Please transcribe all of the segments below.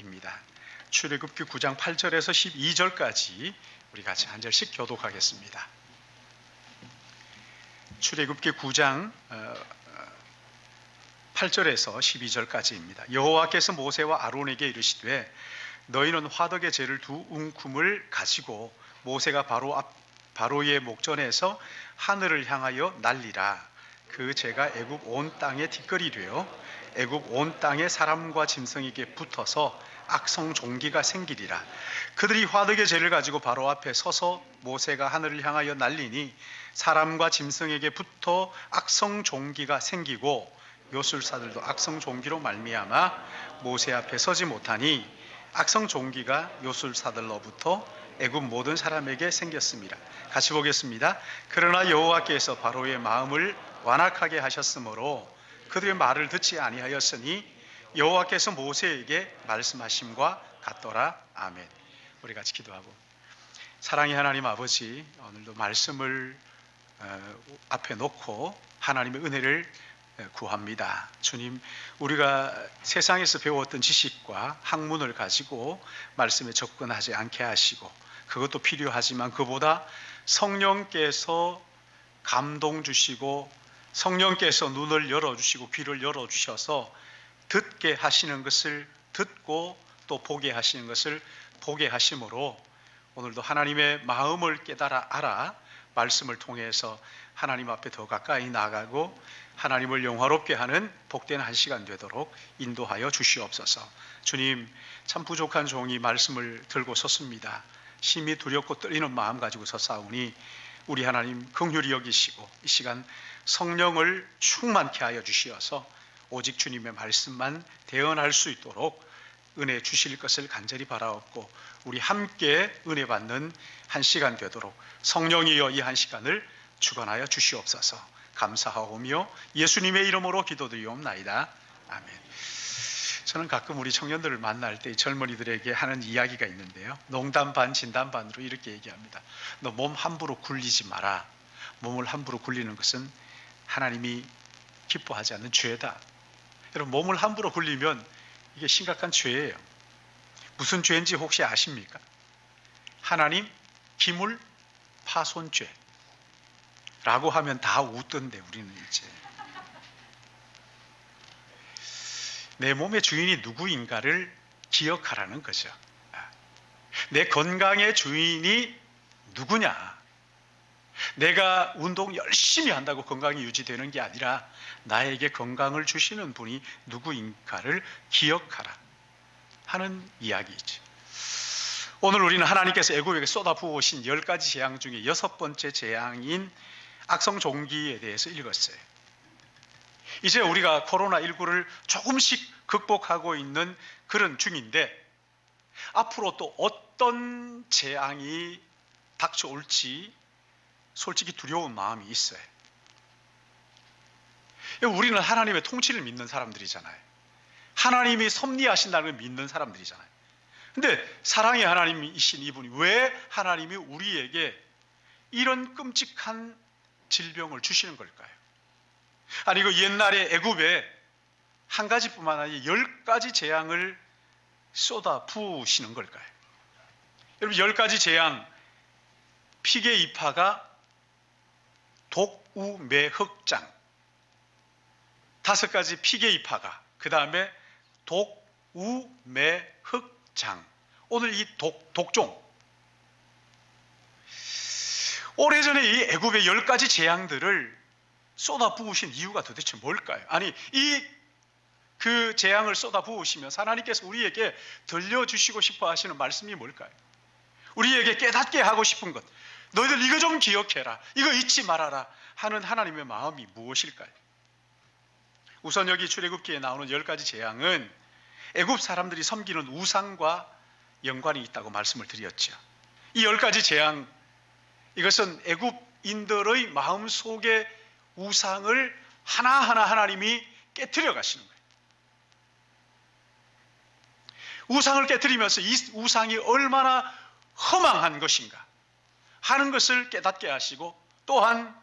말씀입니다. 출애굽기 9장 8절에서 12절까지 우리 같이 한 절씩 교독하겠습니다. 출애굽기 9장 8절에서 12절까지입니다. 여호와께서 모세와 아론에게 이르시되 너희는 화덕의 재를 두 웅큼을 가지고 모세가 바로의 목전에서 하늘을 향하여 날리라. 그 재가 애굽 온 땅에 티끌이 되어 애굽 온 땅에 사람과 짐승에게 붙어서 악성 종기가 생기리라. 그들이 화덕의 재를 가지고 바로 앞에 서서 모세가 하늘을 향하여 날리니 사람과 짐승에게 붙어 악성 종기가 생기고 요술사들도 악성 종기로 말미암아 모세 앞에 서지 못하니 악성 종기가 요술사들로부터 애굽 모든 사람에게 생겼습니다. 같이 보겠습니다. 그러나 여호와께서 바로의 마음을 완악하게 하셨으므로 그들의 말을 듣지 아니하였으니 여호와께서 모세에게 말씀하심과 같더라. 아멘. 우리 같이 기도하고. 사랑의 하나님 아버지, 오늘도 말씀을 앞에 놓고 하나님의 은혜를 구합니다. 주님, 우리가 세상에서 배웠던 지식과 학문을 가지고 말씀에 접근하지 않게 하시고, 그것도 필요하지만 그보다 성령께서 감동 주시고 성령께서 눈을 열어주시고 귀를 열어주셔서 듣게 하시는 것을 듣고 또 보게 하시는 것을 보게 하심으로 오늘도 하나님의 마음을 깨달아 알아 말씀을 통해서 하나님 앞에 더 가까이 나가고 하나님을 영화롭게 하는 복된 한 시간 되도록 인도하여 주시옵소서. 주님, 참 부족한 종이 말씀을 들고 섰습니다. 심히 두렵고 떨리는 마음 가지고 섰사오니 우리 하나님 긍휼히 여기시고 이 시간 성령을 충만케 하여 주시어서 오직 주님의 말씀만 대언할 수 있도록 은혜 주실 것을 간절히 바라옵고 우리 함께 은혜 받는 한 시간 되도록 성령이여 이 한 시간을 주관하여 주시옵소서. 감사하오며 예수님의 이름으로 기도드리옵나이다. 아멘. 저는 가끔 우리 청년들을 만날 때 젊은이들에게 하는 이야기가 있는데요, 농담 반 진담 반으로 이렇게 얘기합니다. 너 몸 함부로 굴리지 마라. 몸을 함부로 굴리는 것은 하나님이 기뻐하지 않는 죄다. 여러분, 몸을 함부로 굴리면 이게 심각한 죄예요. 무슨 죄인지 혹시 아십니까? 하나님 기물 파손죄 라고 하면 다 웃던데 우리는 이제 내 몸의 주인이 누구인가를 기억하라는 거죠. 내 건강의 주인이 누구냐? 내가 운동 열심히 한다고 건강이 유지되는 게 아니라 나에게 건강을 주시는 분이 누구인가를 기억하라 하는 이야기이죠. 오늘 우리는 하나님께서 애굽에게 쏟아부으신 10가지 재앙 중에 6번째 재앙인 악성 종기에 대해서 읽었어요. 이제 우리가 코로나19를 조금씩 극복하고 있는 그런 중인데 앞으로 또 어떤 재앙이 닥쳐올지 솔직히 두려운 마음이 있어요. 우리는 하나님의 통치를 믿는 사람들이잖아요. 하나님이 섭리하신다는 걸 믿는 사람들이잖아요. 근데 사랑의 하나님이신 이분이 왜 하나님이 우리에게 이런 끔찍한 질병을 주시는 걸까요? 아니, 그 옛날에 애굽에 한 가지뿐만 아니라 10가지 재앙을 쏟아 부으시는 걸까요? 여러분, 10가지 재앙, 피계 이파가 독우매흑장, 5가지 피계 이파가, 그 다음에 독우매흑장. 오늘 이 독종, 오래전에 이 애굽의 10가지 재앙들을 쏟아 부으신 이유가 도대체 뭘까요? 아니, 그 재앙을 쏟아 부으시면서 하나님께서 우리에게 들려주시고 싶어 하시는 말씀이 뭘까요? 우리에게 깨닫게 하고 싶은 것, 너희들 이거 좀 기억해라, 이거 잊지 말아라 하는 하나님의 마음이 무엇일까요? 우선 여기 출애굽기에 나오는 10가지 재앙은 애굽 사람들이 섬기는 우상과 연관이 있다고 말씀을 드렸죠. 이 10가지 재앙, 이것은 애굽인들의 마음속에 우상을 하나하나 하나님이 깨트려 가시는 거예요. 우상을 깨트리면서 이 우상이 얼마나 허망한 것인가 하는 것을 깨닫게 하시고, 또한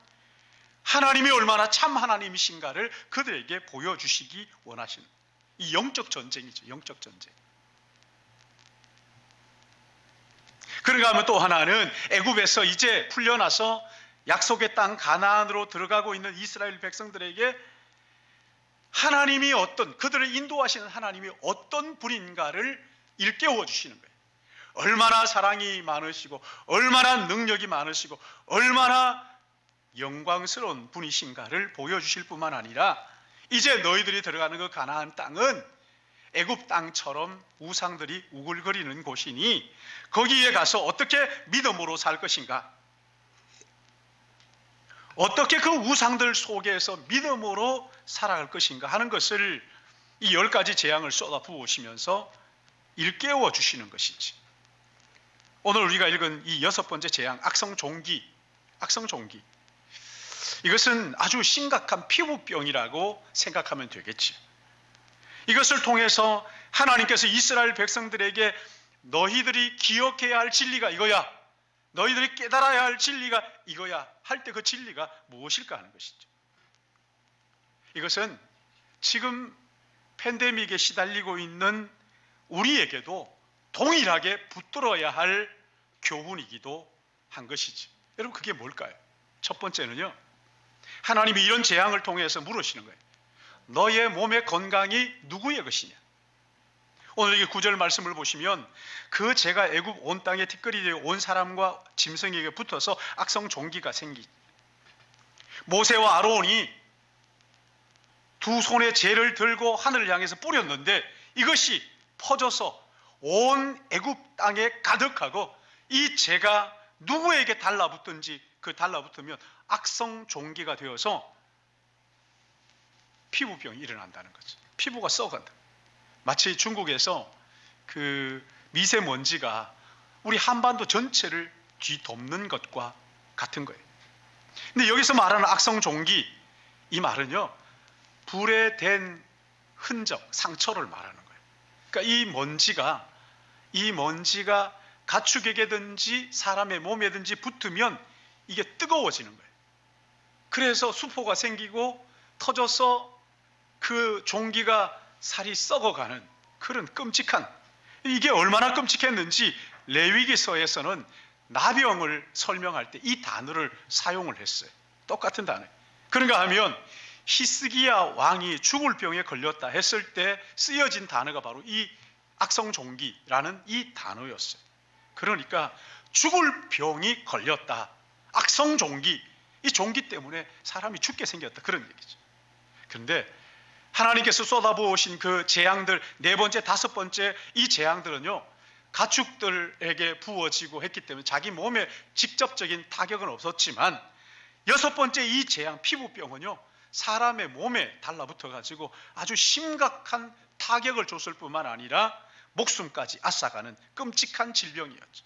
하나님이 얼마나 참 하나님이신가를 그들에게 보여주시기 원하시는 이 영적 전쟁이죠. 영적 전쟁. 그런가 하면 또 하나는 애굽에서 이제 풀려나서 약속의 땅 가나안으로 들어가고 있는 이스라엘 백성들에게 하나님이 그들을 인도하시는 하나님이 어떤 분인가를 일깨워 주시는 거예요. 얼마나 사랑이 많으시고 얼마나 능력이 많으시고 얼마나 영광스러운 분이신가를 보여주실 뿐만 아니라 이제 너희들이 들어가는 그 가나안 땅은 애굽 땅처럼 우상들이 우글거리는 곳이니 거기에 가서 어떻게 믿음으로 살 것인가, 어떻게 그 우상들 속에서 믿음으로 살아갈 것인가 하는 것을 이 10가지 재앙을 쏟아 부으시면서 일깨워 주시는 것이지. 오늘 우리가 읽은 이 6번째 재앙, 악성종기. 이것은 아주 심각한 피부병이라고 생각하면 되겠지. 이것을 통해서 하나님께서 이스라엘 백성들에게 너희들이 기억해야 할 진리가 이거야, 너희들이 깨달아야 할 진리가 이거야 할 때 그 진리가 무엇일까 하는 것이죠. 이것은 지금 팬데믹에 시달리고 있는 우리에게도 동일하게 붙들어야 할 교훈이기도 한 것이지. 여러분, 그게 뭘까요? 첫 번째는요, 하나님이 이런 재앙을 통해서 물으시는 거예요. 너의 몸의 건강이 누구의 것이냐? 오늘 이 9절 말씀을 보시면 그 제가 애굽 온 땅에 티끌이 되어 온 사람과 짐승에게 붙어서 악성 종기가 모세와 아론이 두 손에 재를 들고 하늘을 향해서 뿌렸는데 이것이 퍼져서 온 애굽 땅에 가득하고 이 재가 누구에게 달라붙든지 그 달라붙으면 악성 종기가 되어서 피부병이 일어난다는 거죠. 피부가 썩어간다. 마치 중국에서 그 미세먼지가 우리 한반도 전체를 뒤덮는 것과 같은 거예요. 근데 여기서 말하는 악성 종기, 이 말은요, 불에 댄 흔적, 상처를 말하는 거예요. 그러니까 이 먼지가 가축에게든지 사람의 몸에든지 붙으면 이게 뜨거워지는 거예요. 그래서 수포가 생기고 터져서 그 종기가 살이 썩어가는 그런 끔찍한, 이게 얼마나 끔찍했는지 레위기서에서는 나병을 설명할 때 이 단어를 사용을 했어요. 똑같은 단어. 그런가 하면 히스기야 왕이 죽을 병에 걸렸다 했을 때 쓰여진 단어가 바로 이 악성종기라는 이 단어였어요. 그러니까 죽을 병이 걸렸다, 악성종기, 이 종기 때문에 사람이 죽게 생겼다, 그런 얘기죠. 그런데 하나님께서 쏟아부으신 그 재앙들, 4번째, 5번째 이 재앙들은요, 가축들에게 부어지고 했기 때문에 자기 몸에 직접적인 타격은 없었지만 6번째 이 재앙, 피부병은요, 사람의 몸에 달라붙어 가지고 아주 심각한 타격을 줬을 뿐만 아니라 목숨까지 앗아가는 끔찍한 질병이었죠.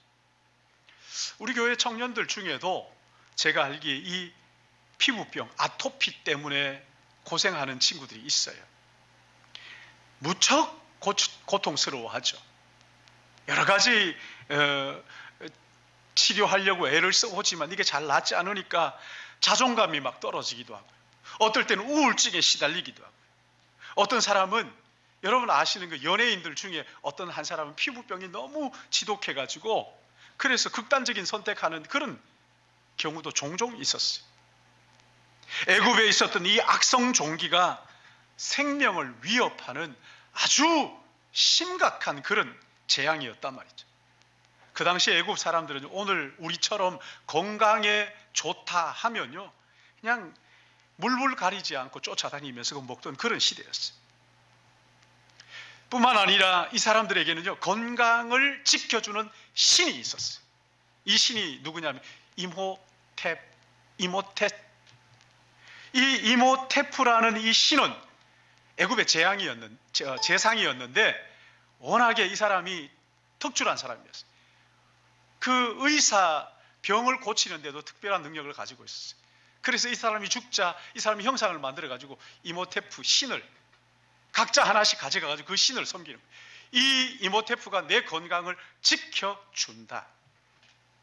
우리 교회 청년들 중에도 제가 알기에 이 피부병, 아토피 때문에 고생하는 친구들이 있어요. 무척 고통스러워하죠. 여러 가지 치료하려고 애를 써보지만 이게 잘 낫지 않으니까 자존감이 막 떨어지기도 하고요. 어떨 때는 우울증에 시달리기도 하고요. 어떤 사람은, 여러분 아시는 그 연예인들 중에 어떤 한 사람은 피부병이 너무 지독해가지고 그래서 극단적인 선택하는 그런 경우도 종종 있었어요. 애굽에 있었던 이 악성 종기가 생명을 위협하는 아주 심각한 그런 재앙이었단 말이죠. 그 당시 애굽 사람들은 오늘 우리처럼 건강에 좋다 하면요, 그냥 물불 가리지 않고 쫓아다니면서 먹던 그런 시대였어요. 뿐만 아니라 이 사람들에게는요, 건강을 지켜주는 신이 있었어요. 이 신이 누구냐면 이모테프. 이 이모테프라는 이 신은 애굽의 재상이었는데 워낙에 이 사람이 특출한 사람이었어요. 그 의사, 병을 고치는데도 특별한 능력을 가지고 있었어요. 그래서 이 사람이 죽자 이 사람이 형상을 만들어 가지고 이모테프 신을 각자 하나씩 가져가 가지고 그 신을 섬기는 거예요. 이 이모테프가 내 건강을 지켜준다.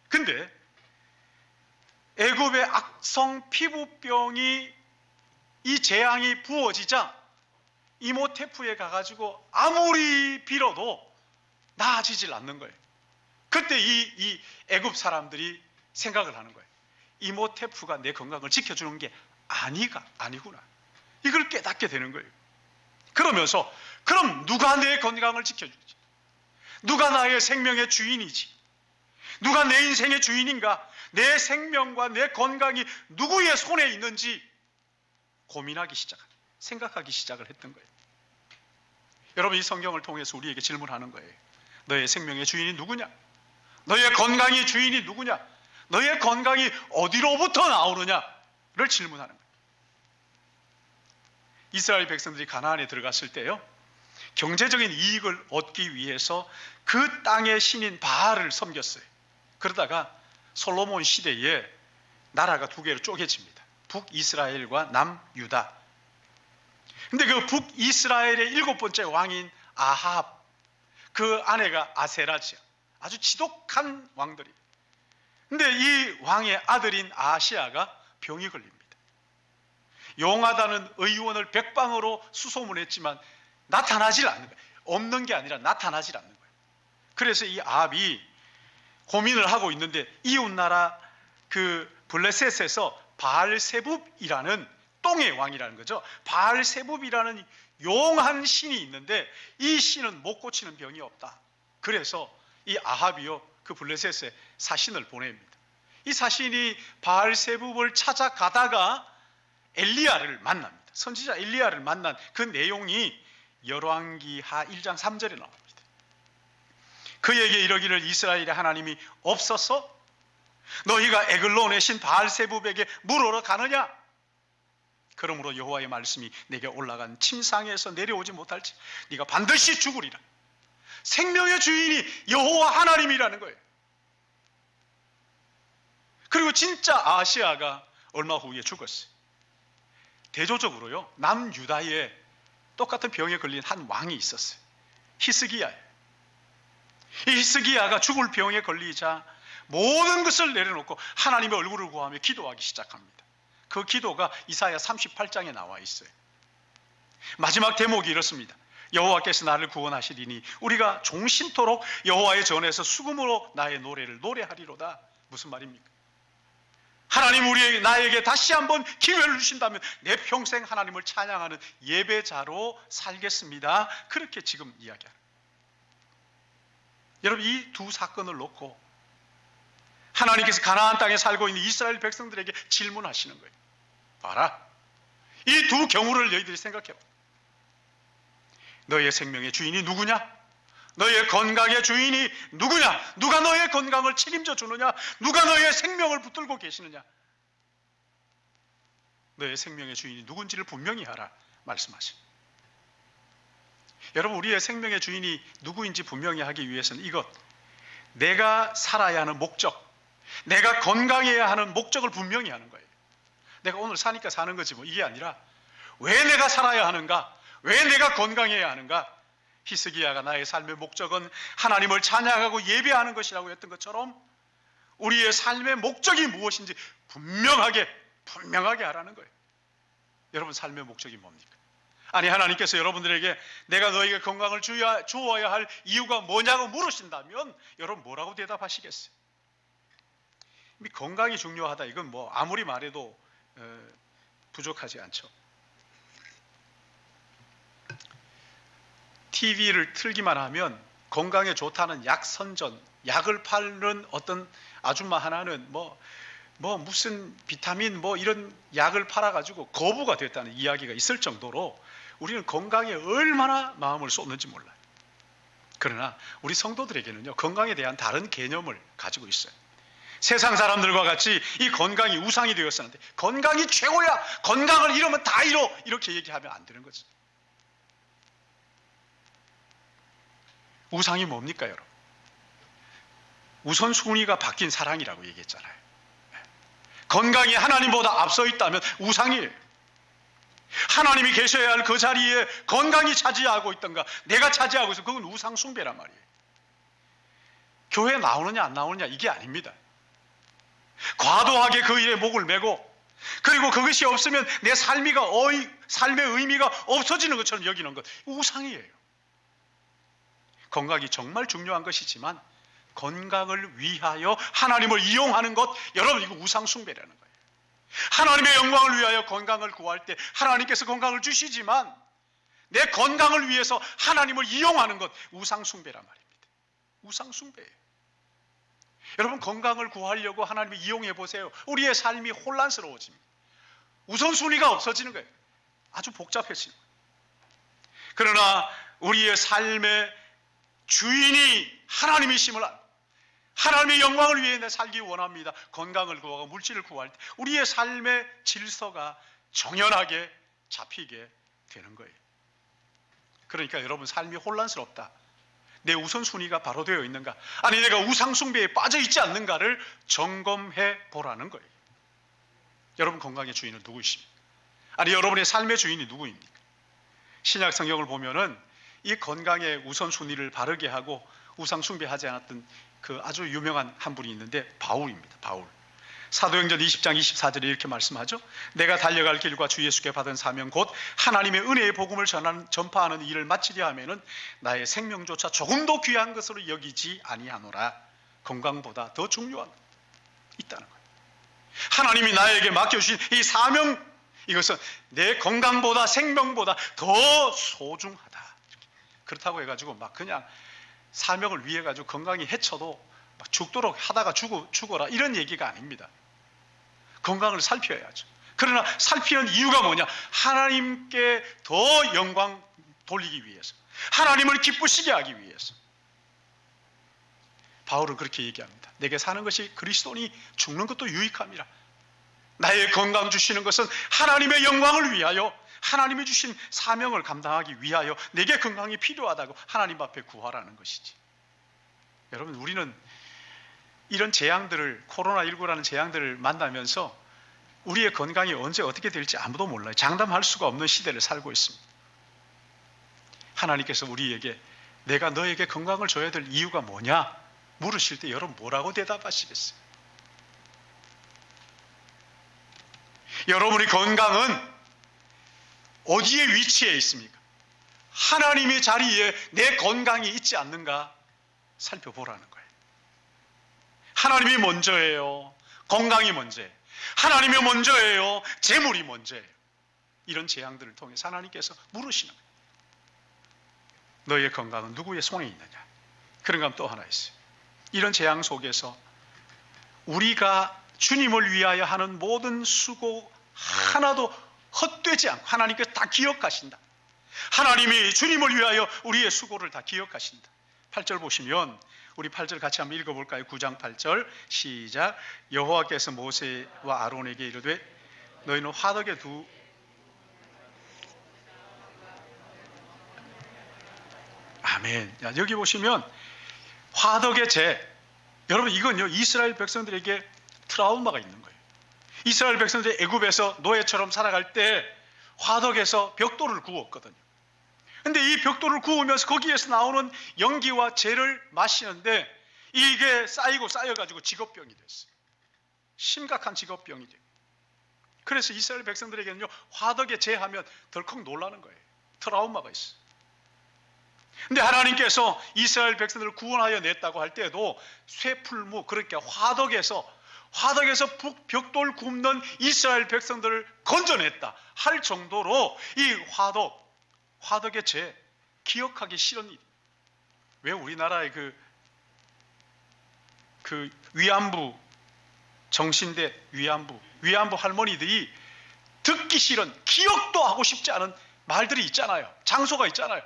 근데 애굽의 악성 피부병이, 이 재앙이 부어지자 이모테프에 가가지고 아무리 빌어도 나아지질 않는 거예요. 그때 이 애굽 사람들이 생각을 하는 거예요. 이모테프가 내 건강을 지켜주는 게 아니구나. 이걸 깨닫게 되는 거예요. 그러면서 그럼 누가 내 건강을 지켜주지? 누가 나의 생명의 주인이지? 누가 내 인생의 주인인가? 내 생명과 내 건강이 누구의 손에 있는지 생각하기 시작을 했던 거예요. 여러분, 이 성경을 통해서 우리에게 질문하는 거예요. 너의 생명의 주인이 누구냐? 너의 건강의 주인이 누구냐? 너의 건강이 어디로부터 나오느냐를 질문하는 거예요. 이스라엘 백성들이 가나안에 들어갔을 때요, 경제적인 이익을 얻기 위해서 그 땅의 신인 바알을 섬겼어요. 그러다가 솔로몬 시대에 나라가 두 개로 쪼개집니다. 북이스라엘과 남유다. 근데 그 북이스라엘의 7번째 왕인 아합, 그 아내가 아세라지야. 아주 지독한 왕들이. 근데 이 왕의 아들인 아시아가 병이 걸립니다. 용하다는 의원을 백방으로 수소문했지만 나타나질 않는 거예요. 없는 게 아니라 나타나질 않는 거예요. 그래서 이 아합이 고민을 하고 있는데 이웃나라 그 블레셋에서 바알세붑이라는 똥의 왕이라는 거죠. 바알세붑이라는 용한 신이 있는데 이 신은 못 고치는 병이 없다. 그래서 이 아합이요, 그 블레셋에 사신을 보냅니다. 이 사신이 바알세붑을 찾아가다가 엘리야를 만납니다. 선지자 엘리야를 만난 그 내용이 열왕기하 1장 3절에 나옵니다. 그에게 이러기를 이스라엘의 하나님이 없어서 너희가 에글론의 신 바알세붑에게 물으러 가느냐? 그러므로 여호와의 말씀이 내게 올라간 침상에서 내려오지 못할지 네가 반드시 죽으리라. 생명의 주인이 여호와 하나님이라는 거예요. 그리고 진짜 아시아가 얼마 후에 죽었어요. 대조적으로요, 남유다에 똑같은 병에 걸린 한 왕이 있었어요. 히스기야예요. 이 히스기야가 죽을 병에 걸리자 모든 것을 내려놓고 하나님의 얼굴을 구하며 기도하기 시작합니다. 그 기도가 이사야 38장에 나와 있어요. 마지막 대목이 이렇습니다. 여호와께서 나를 구원하시리니 우리가 종신토록 여호와의 전에서 수금으로 나의 노래를 노래하리로다. 무슨 말입니까? 하나님 나에게 다시 한번 기회를 주신다면 내 평생 하나님을 찬양하는 예배자로 살겠습니다. 그렇게 지금 이야기합니다. 여러분, 이 두 사건을 놓고 하나님께서 가나안 땅에 살고 있는 이스라엘 백성들에게 질문하시는 거예요. 봐라, 이 두 경우를 너희들이 생각해봐. 너의 생명의 주인이 누구냐? 너의 건강의 주인이 누구냐? 누가 너의 건강을 책임져 주느냐? 누가 너의 생명을 붙들고 계시느냐? 너의 생명의 주인이 누군지를 분명히 하라 말씀하십니다. 여러분, 우리의 생명의 주인이 누구인지 분명히 하기 위해서는 이것, 내가 살아야 하는 목적, 내가 건강해야 하는 목적을 분명히 하는 거예요. 내가 오늘 사니까 사는 거지 뭐, 이게 아니라 왜 내가 살아야 하는가? 왜 내가 건강해야 하는가? 히스기야가 나의 삶의 목적은 하나님을 찬양하고 예배하는 것이라고 했던 것처럼 우리의 삶의 목적이 무엇인지 분명하게 하라는 거예요. 여러분, 삶의 목적이 뭡니까? 아니, 하나님께서 여러분들에게 내가 너에게 건강을 주어야 할 이유가 뭐냐고 물으신다면 여러분 뭐라고 대답하시겠어요? 건강이 중요하다, 이건 뭐 아무리 말해도 부족하지 않죠. TV를 틀기만 하면 건강에 좋다는 약 선전, 약을 파는 어떤 아줌마 하나는 무슨 비타민 이런 약을 팔아가지고 거부가 됐다는 이야기가 있을 정도로 우리는 건강에 얼마나 마음을 쏟는지 몰라요. 그러나 우리 성도들에게는요, 건강에 대한 다른 개념을 가지고 있어요. 세상 사람들과 같이 이 건강이 우상이 되었었는데 건강이 최고야, 건강을 잃으면 다 잃어, 이렇게 얘기하면 안 되는 거죠. 우상이 뭡니까, 여러분? 우선순위가 바뀐 사랑이라고 얘기했잖아요. 건강이 하나님보다 앞서 있다면 우상이에요. 하나님이 계셔야 할 그 자리에 건강이 차지하고 있던가 내가 차지하고 있으면 그건 우상 숭배란 말이에요. 교회에 나오느냐 안 나오느냐 이게 아닙니다. 과도하게 그 일에 목을 메고 그리고 그것이 없으면 내 삶의 의미가 없어지는 것처럼 여기는 것, 우상이에요. 건강이 정말 중요한 것이지만 건강을 위하여 하나님을 이용하는 것, 여러분 이거 우상숭배라는 거예요. 하나님의 영광을 위하여 건강을 구할 때 하나님께서 건강을 주시지만 내 건강을 위해서 하나님을 이용하는 것, 우상숭배란 말입니다. 우상숭배예요. 여러분 건강을 구하려고 하나님을 이용해 보세요. 우리의 삶이 혼란스러워집니다. 우선순위가 없어지는 거예요. 아주 복잡해지는 거예요. 그러나 우리의 삶의 주인이 하나님이심을 알고 하나님의 영광을 위해 내 살기 원합니다. 건강을 구하고 물질을 구할 때 우리의 삶의 질서가 정연하게 잡히게 되는 거예요. 그러니까 여러분 삶이 혼란스럽다. 내 우선순위가 바로 되어 있는가? 아니 내가 우상숭배에 빠져 있지 않는가를 점검해 보라는 거예요. 여러분 건강의 주인은 누구이십니까? 아니 여러분의 삶의 주인이 누구입니까? 신약 성경을 보면은 이 건강의 우선순위를 바르게 하고 우상숭배하지 않았던 그 아주 유명한 한 분이 있는데 바울입니다. 바울. 사도행전 20장 24절에 이렇게 말씀하죠. 내가 달려갈 길과 주 예수께 받은 사명 곧 하나님의 은혜의 복음을 전파하는 일을 마치려 하면은 나의 생명조차 조금도 귀한 것으로 여기지 아니하노라. 건강보다 더 중요한 있다는 거예요. 하나님이 나에게 맡겨주신 이 사명, 이것은 내 건강보다 생명보다 더 소중하다. 그렇다고 해가지고 막 그냥 사명을 위해 가지고 건강이 해쳐도 막 죽도록 하다가 죽어라 이런 얘기가 아닙니다. 건강을 살펴야죠. 그러나 살피는 이유가 뭐냐? 하나님께 더 영광 돌리기 위해서, 하나님을 기쁘시게 하기 위해서. 바울은 그렇게 얘기합니다. 내게 사는 것이 그리스도니 죽는 것도 유익함이라. 나의 건강 주시는 것은 하나님의 영광을 위하여, 하나님이 주신 사명을 감당하기 위하여 내게 건강이 필요하다고 하나님 앞에 구하라는 것이지. 여러분 우리는 이런 재앙들을, 코로나19라는 재앙들을 만나면서 우리의 건강이 언제 어떻게 될지 아무도 몰라요. 장담할 수가 없는 시대를 살고 있습니다. 하나님께서 우리에게 내가 너에게 건강을 줘야 될 이유가 뭐냐 물으실 때 여러분 뭐라고 대답하시겠어요? 여러분의 건강은 어디에 위치해 있습니까? 하나님의 자리에 내 건강이 있지 않는가 살펴보라는 거예요. 하나님이 먼저예요. 건강이 먼저예요. 하나님이 먼저예요. 재물이 먼저예요. 이런 재앙들을 통해서 하나님께서 물으시는 거예요. 너의 건강은 누구의 손에 있느냐? 그런 감 또 하나 있어요. 이런 재앙 속에서 우리가 주님을 위하여 하는 모든 수고 하나도 헛되지 않고 하나님께서 다 기억하신다. 하나님이 주님을 위하여 우리의 수고를 다 기억하신다. 8절 보시면 우리 8절 같이 한번 읽어볼까요? 9장 8절 시작. 여호와께서 모세와 아론에게 이르되 너희는 화덕에 두 아멘. 여기 보시면 화덕의 재, 여러분 이건요 이스라엘 백성들에게 트라우마가 있는 거예요. 이스라엘 백성들이 애굽에서 노예처럼 살아갈 때 화덕에서 벽돌을 구웠거든요. 근데 이 벽돌을 구우면서 거기에서 나오는 연기와 재를 마시는데 이게 쌓여가지고 직업병이 됐어요. 심각한 직업병이 돼요. 그래서 이스라엘 백성들에게는요 화덕에 재하면 덜컥 놀라는 거예요. 트라우마가 있어요. 근데 하나님께서 이스라엘 백성들을 구원하여 냈다고 할 때에도 쇠풀무, 그러니까 화덕에서 벽돌 굽는 이스라엘 백성들을 건져냈다 할 정도로 이 화덕의 죄 기억하기 싫은 일. 왜 우리나라의 그 위안부 정신대 위안부 할머니들이 듣기 싫은, 기억도 하고 싶지 않은 말들이 있잖아요. 장소가 있잖아요.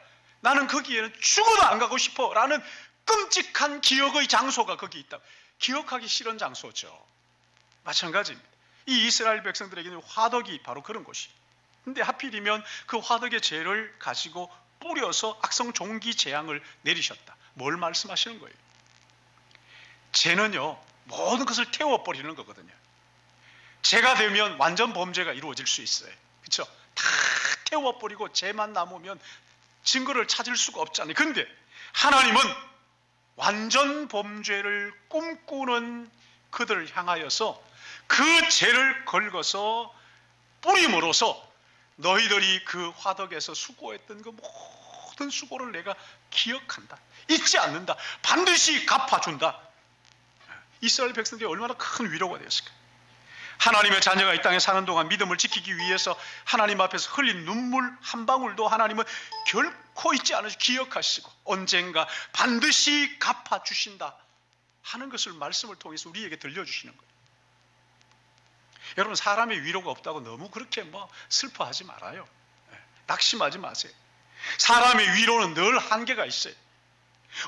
나는 거기에는 죽어도 안 가고 싶어 라는 끔찍한 기억의 장소가 거기 있다. 기억하기 싫은 장소죠. 마찬가지입니다. 이 이스라엘 백성들에게는 화덕이 바로 그런 곳이에요. 근데 하필이면 그 화덕의 죄를 가지고 뿌려서 악성 종기 재앙을 내리셨다. 뭘 말씀하시는 거예요? 죄는요 모든 것을 태워버리는 거거든요. 죄가 되면 완전 범죄가 이루어질 수 있어요. 그렇죠? 다 태워버리고 죄만 남으면 증거를 찾을 수가 없잖아요. 근데 하나님은 완전 범죄를 꿈꾸는 그들을 향하여서 그 죄를 걸고서 뿌림으로써 너희들이 그 화덕에서 수고했던 그 모든 수고를 내가 기억한다, 잊지 않는다, 반드시 갚아준다. 이스라엘 백성들이 얼마나 큰 위로가 되었을까. 하나님의 자녀가 이 땅에 사는 동안 믿음을 지키기 위해서 하나님 앞에서 흘린 눈물 한 방울도 하나님은 결코 잊지 않으시고 기억하시고 언젠가 반드시 갚아주신다 하는 것을 말씀을 통해서 우리에게 들려주시는 거예요. 여러분, 사람의 위로가 없다고 너무 그렇게 슬퍼하지 말아요. 낙심하지 마세요. 사람의 위로는 늘 한계가 있어요.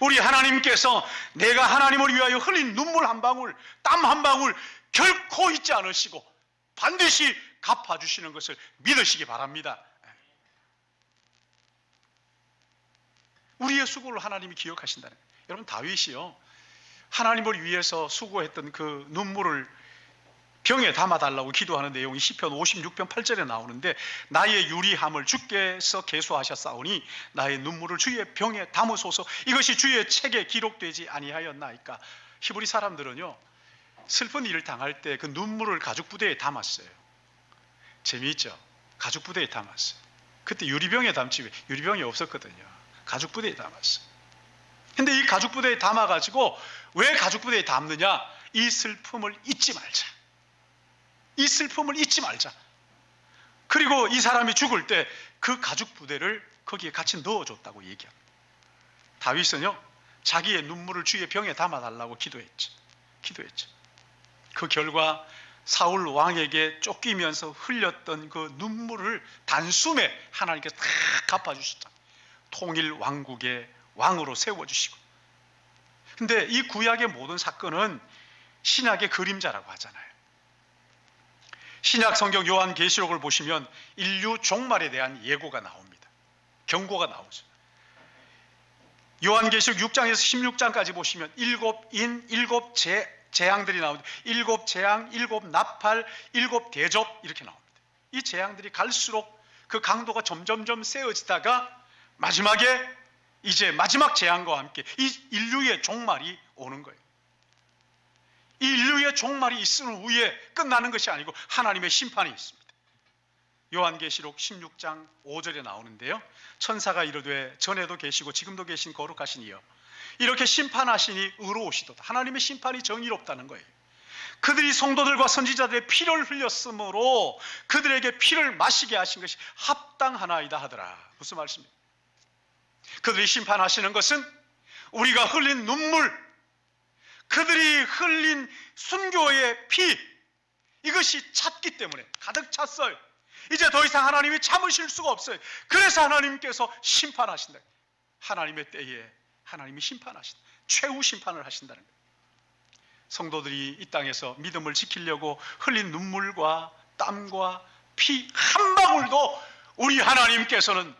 우리 하나님께서 내가 하나님을 위하여 흘린 눈물 한 방울, 땀 한 방울 결코 잊지 않으시고 반드시 갚아주시는 것을 믿으시기 바랍니다. 우리의 수고를 하나님이 기억하신다는 거예요. 여러분, 다윗이요, 하나님을 위해서 수고했던 그 눈물을 병에 담아달라고 기도하는 내용이 시편 56편 8절에 나오는데, 나의 유리함을 주께서 계수하셨사오니 나의 눈물을 주의 병에 담으소서, 이것이 주의 책에 기록되지 아니하였나이까. 히브리 사람들은요, 슬픈 일을 당할 때 그 눈물을 가죽 부대에 담았어요. 재미있죠? 가죽 부대에 담았어요. 그때 유리병에 담지 왜 유리병이 없었거든요. 가죽 부대에 담았어요. 근데 이 가죽 부대에 담아가지고 왜 가죽 부대에 담느냐? 이 슬픔을 잊지 말자. 이 슬픔을 잊지 말자. 그리고 이 사람이 죽을 때 그 가죽 부대를 거기에 같이 넣어줬다고 얘기합니다. 다윗은요, 자기의 눈물을 주의 병에 담아달라고 기도했죠. 그 결과 사울 왕에게 쫓기면서 흘렸던 그 눈물을 단숨에 하나님께서 다 갚아주셨다. 통일 왕국의 왕으로 세워주시고. 근데 이 구약의 모든 사건은 신약의 그림자라고 하잖아요. 신약 성경 요한계시록을 보시면 인류 종말에 대한 예고가 나옵니다. 경고가 나오죠. 요한계시록 6장에서 16장까지 보시면 일곱 재앙들이 나오는데, 일곱 재앙, 일곱 나팔, 일곱 대접 이렇게 나옵니다. 이 재앙들이 갈수록 그 강도가 점점점 세어지다가 마지막에 이제 마지막 재앙과 함께 이 인류의 종말이 오는 거예요. 이 인류의 종말이 있은 후에 끝나는 것이 아니고 하나님의 심판이 있습니다. 요한계시록 16장 5절에 나오는데요, 천사가 이르되 전에도 계시고 지금도 계신 거룩하신 이여, 이렇게 심판하시니 의로우시도다. 하나님의 심판이 정의롭다는 거예요. 그들이 성도들과 선지자들의 피를 흘렸으므로 그들에게 피를 마시게 하신 것이 합당하나이다 하더라. 무슨 말씀입니까? 그들이 심판하시는 것은 우리가 흘린 눈물, 그들이 흘린 순교의 피, 이것이 찼기 때문에 가득 찼어요. 이제 더 이상 하나님이 참으실 수가 없어요. 그래서 하나님께서 심판하신다. 하나님의 때에 하나님이 심판하신다. 최후 심판을 하신다는 거예요. 성도들이 이 땅에서 믿음을 지키려고 흘린 눈물과 땀과 피 한 방울도 우리 하나님께서는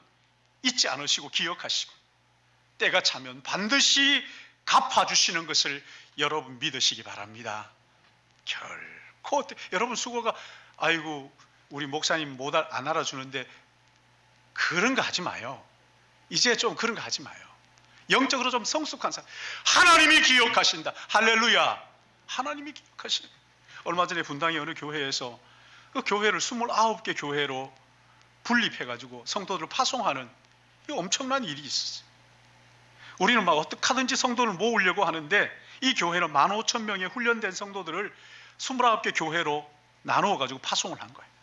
잊지 않으시고 기억하시고 때가 차면 반드시 갚아주시는 것을 여러분 믿으시기 바랍니다. 결코 여러분 수고가 아이고 우리 목사님 안 알아주는데 그런 거 하지 마요. 이제 좀 그런 거 하지 마요. 영적으로 좀 성숙한 사람, 하나님이 기억하신다. 할렐루야. 하나님이 기억하시는. 얼마 전에 분당의 어느 교회에서 그 교회를 29개 교회로 분립해가지고 성도들을 파송하는 이 엄청난 일이 있었어요. 우리는 막 어떻게 하든지 성도를 모으려고 하는데 이 교회는 15,000명의 훈련된 성도들을 29개 교회로 나누어가지고 파송을 한 거예요.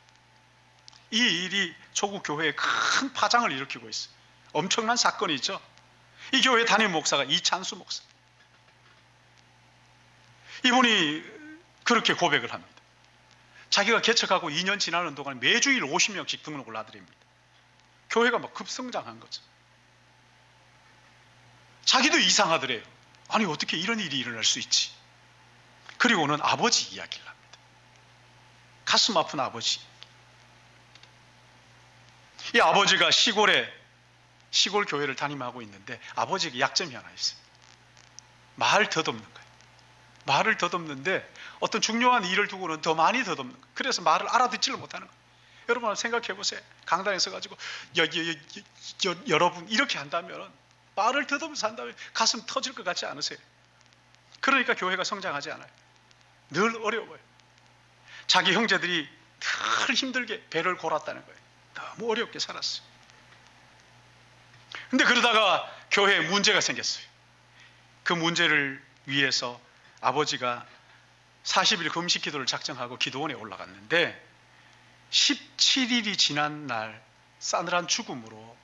이 일이 조국 교회에 큰 파장을 일으키고 있어요. 엄청난 사건이 있죠. 이 교회 담임 목사가 이찬수 목사. 이분이 그렇게 고백을 합니다. 자기가 개척하고 2년 지나는 동안 매주일 50명씩 등록을 놔드립니다. 교회가 막 급성장한 거죠. 자기도 이상하더래요. 아니 어떻게 이런 일이 일어날 수 있지? 그리고는 아버지 이야기를 합니다. 가슴 아픈 아버지. 이 아버지가 시골 교회를 담임하고 있는데 아버지에게 약점이 하나 있어요. 말 더듬는 거예요. 말을 더듬는데 어떤 중요한 일을 두고는 더 많이 더듬는 거예요. 그래서 말을 알아듣지를 못하는 거예요. 여러분 생각해 보세요. 강단에 서가지고 여러분 이렇게 한다면 말을 더듬으면서 한다면 가슴 터질 것 같지 않으세요? 그러니까 교회가 성장하지 않아요. 늘 어려워요. 자기 형제들이 늘 힘들게 배를 골았다는 거예요. 너무 어렵게 살았어요. 근데 그러다가 교회에 문제가 생겼어요. 그 문제를 위해서 아버지가 40일 금식 기도를 작정하고 기도원에 올라갔는데 17일이 지난 날 싸늘한 죽음으로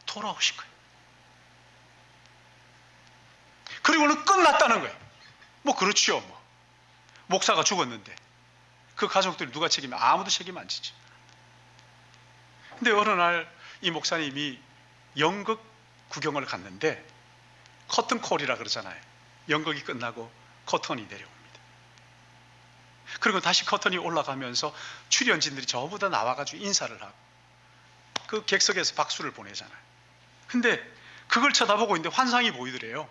돌아오신 거예요. 그리고는 끝났다는 거예요. 뭐 그렇지요. 뭐 목사가 죽었는데 그 가족들이 누가 책임이? 아무도 책임 안 지지. 근데 어느 날 이 목사님이 연극 구경을 갔는데 커튼콜이라 그러잖아요. 연극이 끝나고 커튼이 내려옵니다. 그리고 다시 커튼이 올라가면서 출연진들이 전부 다 나와가지고 인사를 하고 그 객석에서 박수를 보내잖아요. 근데 그걸 쳐다보고 있는데 환상이 보이더래요.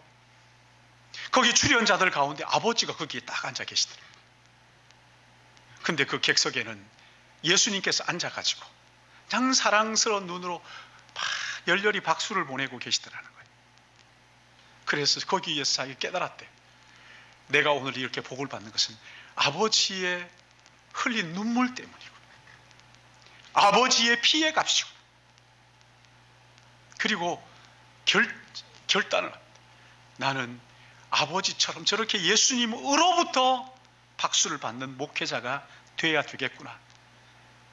거기 출연자들 가운데 아버지가 거기에 딱 앉아 계시더래요. 근데 그 객석에는 예수님께서 앉아가지고 그냥 사랑스러운 눈으로 막 열렬히 박수를 보내고 계시더라는 거예요. 그래서 거기에서 자기가 깨달았대. 내가 오늘 이렇게 복을 받는 것은 아버지의 흘린 눈물 때문이고 아버지의 피의 값이고 그리고 결단을 합니다. 나는 아버지처럼 저렇게 예수님으로부터 박수를 받는 목회자가 돼야 되겠구나.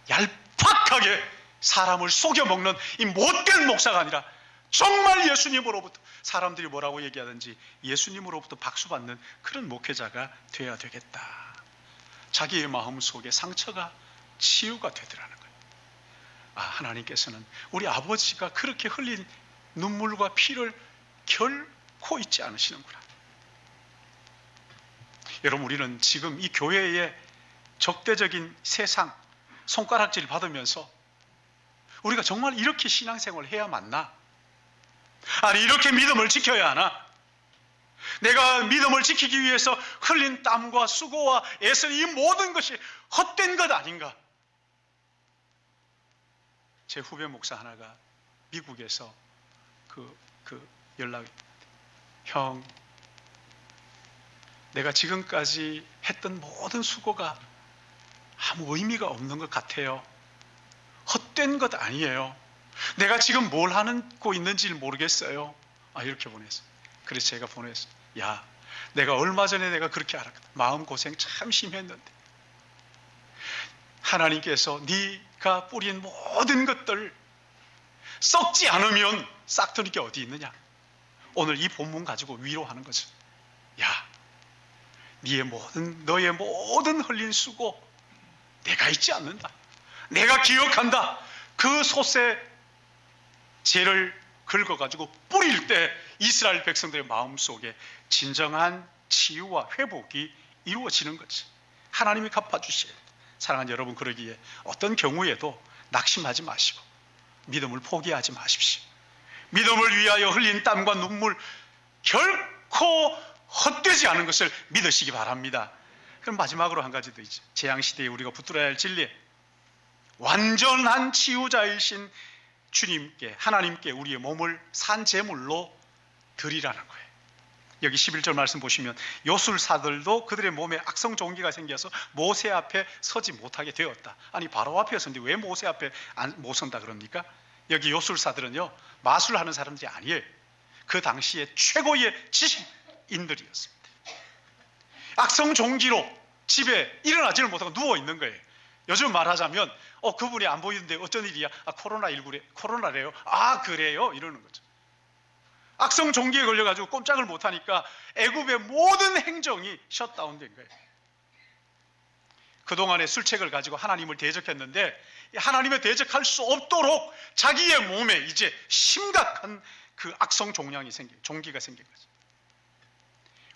얄팍하게 사람을 속여먹는 이 못된 목사가 아니라 정말 예수님으로부터 사람들이 뭐라고 얘기하든지 예수님으로부터 박수받는 그런 목회자가 돼야 되겠다. 자기의 마음 속에 상처가 치유가 되더라는 거예요. 아, 하나님께서는 우리 아버지가 그렇게 흘린 눈물과 피를 결코 잊지 않으시는구나. 여러분, 우리는 지금 이 교회의 적대적인 세상 손가락질 받으면서 우리가 정말 이렇게 신앙생활을 해야 맞나? 아니, 이렇게 믿음을 지켜야 하나? 내가 믿음을 지키기 위해서 흘린 땀과 수고와 애써 이 모든 것이 헛된 것 아닌가? 제 후배 목사 하나가 미국에서 연락이, 형, 내가 지금까지 했던 모든 수고가 아무 의미가 없는 것 같아요. 헛된 것 아니에요. 내가 지금 뭘 하고 있는지 모르겠어요. 아, 이렇게 보냈어요. 그래서 제가 보냈어요. 야, 내가 얼마 전에 내가 그렇게 알았거든. 마음고생 참 심했는데 하나님께서 네가 뿌린 모든 것들 썩지 않으면 싹트는 게 어디 있느냐. 오늘 이 본문 가지고 위로하는 거죠. 야, 너의 모든 흘린 수고 내가 잊지 않는다. 내가 기억한다. 그 솥에 재를 긁어가지고 뿌릴 때 이스라엘 백성들의 마음속에 진정한 치유와 회복이 이루어지는 거지. 하나님이 갚아주셔야 돼. 사랑하는 여러분, 그러기에 어떤 경우에도 낙심하지 마시고 믿음을 포기하지 마십시오. 믿음을 위하여 흘린 땀과 눈물 결코 헛되지 않은 것을 믿으시기 바랍니다. 그럼 마지막으로 한 가지 더 있죠. 재앙시대에 우리가 붙들어야 할 진리, 완전한 치유자이신 주님께, 하나님께 우리의 몸을 산제물로 드리라는 거예요. 여기 11절 말씀 보시면 요술사들도 그들의 몸에 악성종기가 생겨서 모세 앞에 서지 못하게 되었다. 아니, 바로 앞에 섰는데 왜 모세 앞에 못 선다 그럽니까? 여기 요술사들은요, 마술하는 사람들이 아니에요. 그 당시에 최고의 지식인들이었습니다. 악성종기로 집에 일어나지를 못하고 누워 있는 거예요. 요즘 말하자면 그분이 안 보이는데 어쩐 일이야? 아, 코로나래요. 아, 그래요? 이러는 거죠. 악성종기에 걸려가지고 꼼짝을 못하니까 애굽의 모든 행정이 셧다운된 거예요. 그동안에 술책을 가지고 하나님을 대적했는데 하나님을 대적할 수 없도록 자기의 몸에 이제 심각한 그 악성종기가 생긴 거죠.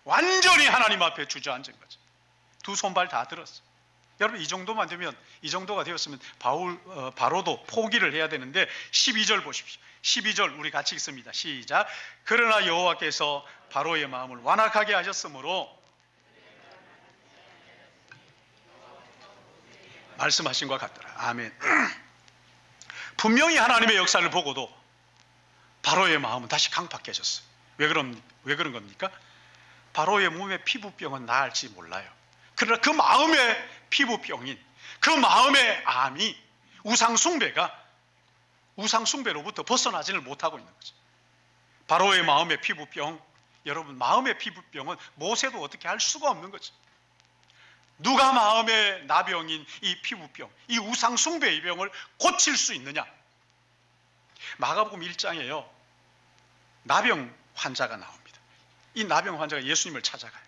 완전히 하나님 앞에 주저앉은 거죠. 두 손발 다 들었어요. 여러분, 이 정도만 되면, 이 정도가 되었으면 바로도 포기를 해야 되는데 12절 보십시오. 12절 우리 같이 읽습니다. 시작. 그러나 여호와께서 바로의 마음을 완악하게 하셨으므로 말씀하신 것 같더라. 아멘. 분명히 하나님의 역사를 보고도 바로의 마음은 다시 강팍해졌어요. 왜 그런 겁니까? 바로의 몸의 피부병은 나을지 몰라요. 그러나 그 마음의 피부병인, 그 마음의 암이 우상숭배로부터 벗어나지를 못하고 있는 거죠. 바로의 마음의 피부병, 여러분 마음의 피부병은 모세도 어떻게 할 수가 없는 거죠. 누가 마음의 나병인 이 피부병, 이 우상 숭배의 병을 고칠 수 있느냐? 마가복음 1장에요 나병 환자가 나옵니다. 이 나병 환자가 예수님을 찾아가요.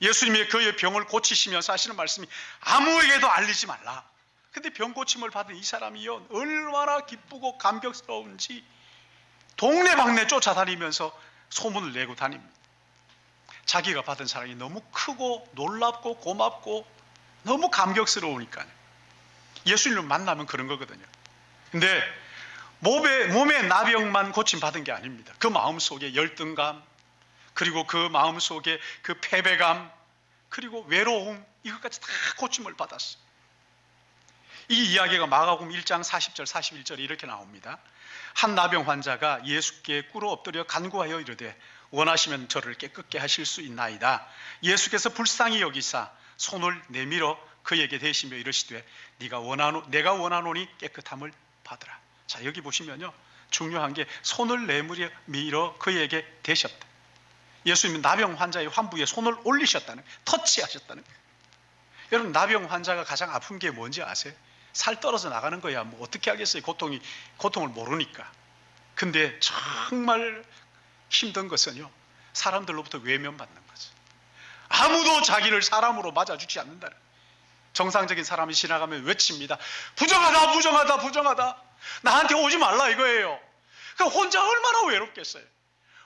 예수님이 그의 병을 고치시면서 하시는 말씀이 아무에게도 알리지 말라. 근데 병 고침을 받은 이 사람이요 얼마나 기쁘고 감격스러운지 동네방네 쫓아다니면서 소문을 내고 다닙니다. 자기가 받은 사랑이 너무 크고 놀랍고 고맙고 너무 감격스러우니까요. 예수님을 만나면 그런 거거든요. 근데 몸의 나병만 고침받은 게 아닙니다. 그 마음속에 열등감, 그리고 그 마음속에 그 패배감, 그리고 외로움, 이것까지 다 고침을 받았어요. 이 이야기가 마가복음 1장 40절 41절에 이렇게 나옵니다. 한 나병 환자가 예수께 꿇어 엎드려 간구하여 이르되 원하시면 저를 깨끗게 하실 수 있나이다. 예수께서 불쌍히 여기사 손을 내밀어 그에게 대시며 이르시되 내가 원하노니 깨끗함을 받으라. 자, 여기 보시면요 중요한 게 손을 내밀어 그에게 대셨다. 예수님은 나병 환자의 환부에 손을 올리셨다는, 터치하셨다는 거예요. 여러분 나병 환자가 가장 아픈 게 뭔지 아세요? 살 떨어져 나가는 거야. 뭐 어떻게 하겠어요? 고통을 모르니까. 근데 정말 힘든 것은요 사람들로부터 외면받는 거죠. 아무도 자기를 사람으로 맞아주지 않는다는 거예요. 정상적인 사람이 지나가면 외칩니다. 부정하다 부정하다 부정하다. 나한테 오지 말라 이거예요. 그러니까 혼자 얼마나 외롭겠어요.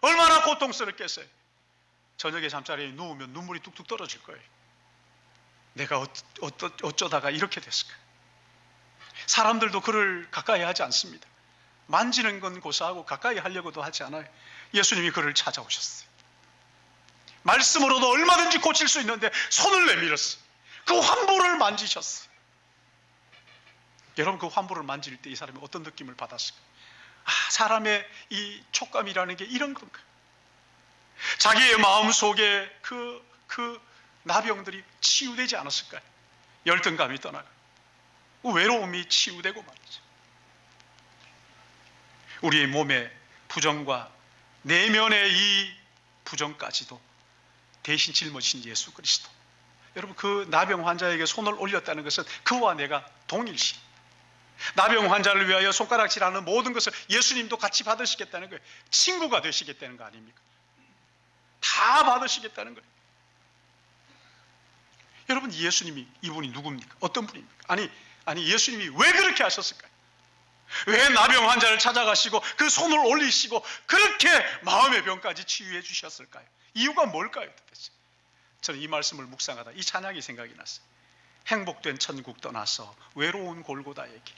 얼마나 고통스럽겠어요. 저녁에 잠자리에 누우면 눈물이 뚝뚝 떨어질 거예요. 내가 어쩌다가 이렇게 됐을까. 사람들도 그를 가까이 하지 않습니다. 만지는 건 고사하고 가까이 하려고도 하지 않아요. 예수님이 그를 찾아오셨어요. 말씀으로도 얼마든지 고칠 수 있는데 손을 내밀었어요. 그 환부를 만지셨어요. 여러분 그 환부를 만질 때 이 사람이 어떤 느낌을 받았을까요? 사람의 이 촉감이라는 게 이런 건가. 자기의 마음속에 그 나병들이 치유되지 않았을까요? 열등감이 떠나고 외로움이 치유되고 말이죠. 우리의 몸의 부정과 내면의 이 부정까지도 대신 짊어지신 예수 그리스도. 여러분 그 나병 환자에게 손을 올렸다는 것은 그와 내가 동일시. 나병 환자를 위하여 손가락질하는 모든 것을 예수님도 같이 받으시겠다는 거예요. 친구가 되시겠다는 거 아닙니까? 다 받으시겠다는 거예요. 여러분 예수님이 이분이 누굽니까? 어떤 분입니까? 아니 예수님이 왜 그렇게 하셨을까요? 왜 나병 환자를 찾아가시고 그 손을 올리시고 그렇게 마음의 병까지 치유해 주셨을까요? 이유가 뭘까요? 도대체? 저는 이 말씀을 묵상하다 이 찬양이 생각이 났어요. 행복된 천국 떠나서 외로운 골고다의 길,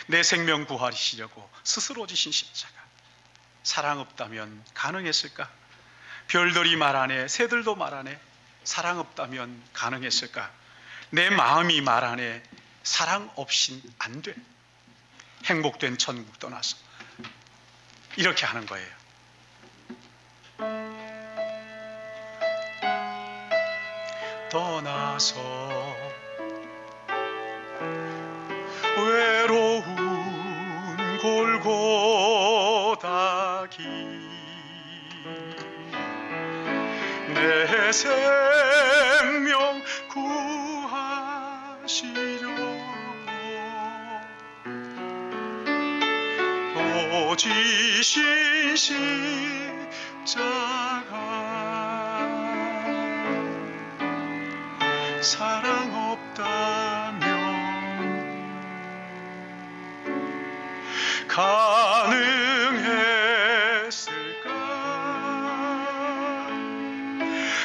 내 생명 구하시려고 스스로 지신 십자가, 사랑 없다면 가능했을까? 별들이 말하네, 새들도 말하네, 사랑 없다면 가능했을까? 내 마음이 말하네, 사랑 없인 안 돼. 행복된 천국 떠나서 이렇게 하는 거예요. 떠나서 외로운 골고다 길, 내 생명 구하시려고 지신 십자가, 사랑 없다면 가능했을까?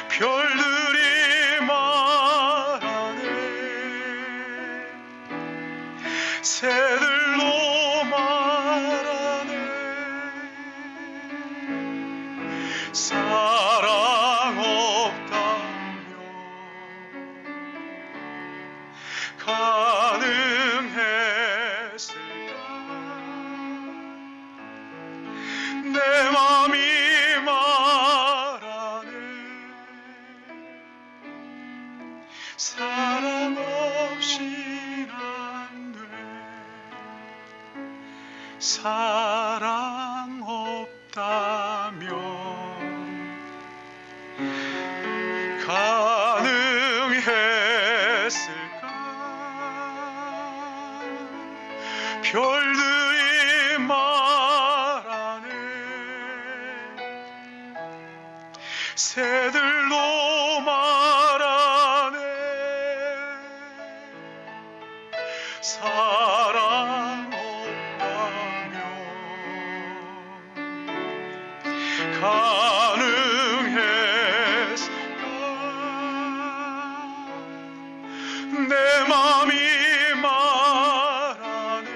별들이 말하네, 새들도 말하네, 사랑 없다면 가능했을까? 내 맘이 말하네, 사랑 없인 안 돼, 사랑 없다면 없다면 가능했을까? 별들이 말하네, 새들도 말하네, 사랑 없다면 가능했을까? 내 맘이 말하네,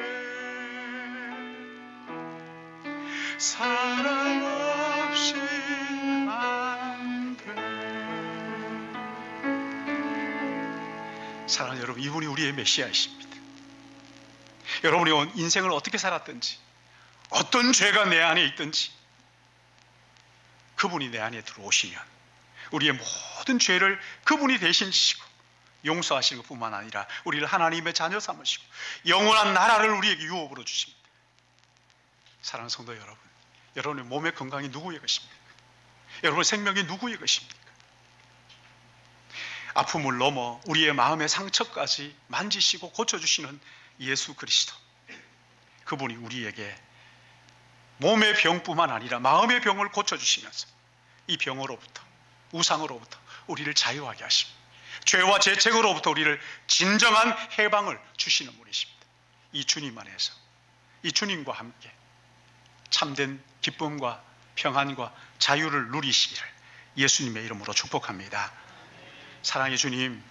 사랑 없이 안 돼. 사랑하는 여러분, 이분이 우리의 메시아이십니다. 여러분이 인생을 어떻게 살았든지, 어떤 죄가 내 안에 있든지, 그분이 내 안에 들어오시면 우리의 모든 죄를 그분이 대신 지시고 용서하시는 것뿐만 아니라 우리를 하나님의 자녀 삼으시고 영원한 나라를 우리에게 유업으로 주십니다. 사랑하는 성도 여러분, 여러분의 몸의 건강이 누구의 것입니까? 여러분의 생명이 누구의 것입니까? 아픔을 넘어 우리의 마음의 상처까지 만지시고 고쳐주시는 예수 그리스도, 그분이 우리에게 몸의 병뿐만 아니라 마음의 병을 고쳐주시면서 이 병으로부터, 우상으로부터 우리를 자유하게 하십니다. 죄와 죄책으로부터 우리를 진정한 해방을 주시는 분이십니다. 이 주님 안에서, 이 주님과 함께 참된 기쁨과 평안과 자유를 누리시기를 예수님의 이름으로 축복합니다. 사랑의 주님,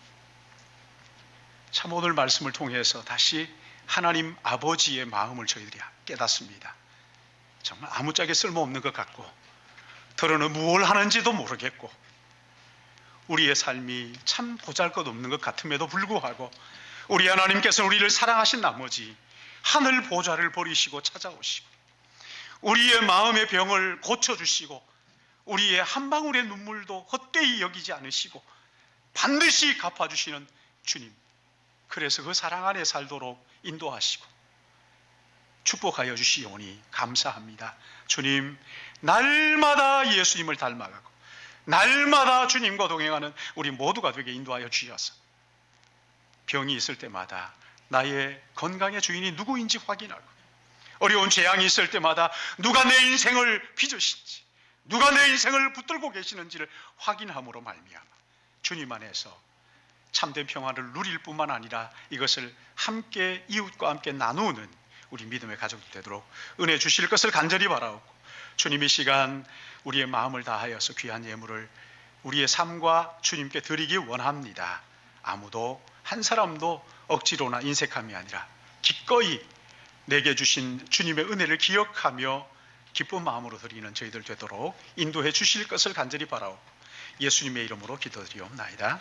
참 오늘 말씀을 통해서 다시 하나님 아버지의 마음을 저희들이 깨닫습니다. 정말 아무짝에 쓸모없는 것 같고, 더러는 무엇을 하는지도 모르겠고, 우리의 삶이 참 보잘것없는 것 같음에도 불구하고 우리 하나님께서 우리를 사랑하신 나머지 하늘 보좌를 버리시고 찾아오시고 우리의 마음의 병을 고쳐주시고 우리의 한 방울의 눈물도 헛되이 여기지 않으시고 반드시 갚아주시는 주님, 그래서 그 사랑 안에 살도록 인도하시고 축복하여 주시오니 감사합니다. 주님, 날마다 예수님을 닮아가고 날마다 주님과 동행하는 우리 모두가 되게 인도하여 주셔서 병이 있을 때마다 나의 건강의 주인이 누구인지 확인하고, 어려운 재앙이 있을 때마다 누가 내 인생을 빚으신지, 누가 내 인생을 붙들고 계시는지를 확인함으로 말미암아 주님 안에서 참된 평화를 누릴 뿐만 아니라 이것을 함께 이웃과 함께 나누는 우리 믿음의 가족이 되도록 은혜 주실 것을 간절히 바라옵고, 주님 이 시간 우리의 마음을 다하여서 귀한 예물을 우리의 삶과 주님께 드리기 원합니다. 아무도 한 사람도 억지로나 인색함이 아니라 기꺼이 내게 주신 주님의 은혜를 기억하며 기쁜 마음으로 드리는 저희들 되도록 인도해 주실 것을 간절히 바라옵고 예수님의 이름으로 기도드리옵나이다.